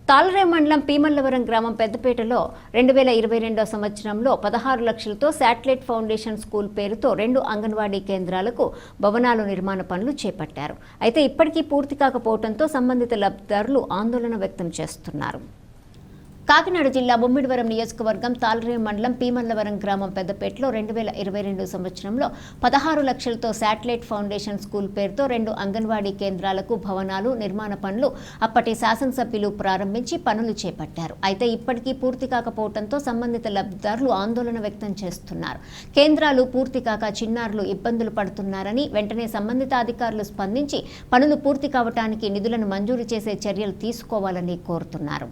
తాళరేవు మండలం పీమల్లవరం గ్రామం పెద్దపేటలో 2022 సంవత్సరంలో 16 లక్షలతో శాటిలైట్ ఫౌండేషన్ స్కూల్ పేరుతో 2 అంగన్వాడీ కేంద్రాలకు భవనాలు నిర్మాణ పనులు చేపట్టారు. అయితే ఇప్పటికీ పూర్తి కాకపోవడంతో సంబంధిత లబ్ధిదారులు ఆందోళన వ్యక్తం చేస్తున్నారు. కాకినాడ జిల్లా బొమ్మిడివరం నియోజకవర్గం తాళరేవు మండలం పీమల్లవరం గ్రామం పెద్దపేటలో 2022 సంవత్సరంలో 16 లక్షలతో శాటిలైట్ ఫౌండేషన్ స్కూల్ పేరుతో 2 అంగన్వాడీ కేంద్రాలకు భవనాలు నిర్మాణ పనులు అప్పటి శాసనసభ్యులు ప్రారంభించి పనులు చేపట్టారు. అయితే ఇప్పటికీ పూర్తి కాకపోవడంతో సంబంధిత లబ్ధిదారులు ఆందోళన వ్యక్తం చేస్తున్నారు. కేంద్రాలు పూర్తి కాక చిన్నారులు ఇబ్బందులు పడుతున్నారని వెంటనే సంబంధిత అధికారులు స్పందించి పనులు పూర్తి కావడానికి నిధులను మంజూరు చేసే చర్యలు తీసుకోవాలని కోరుతున్నారు.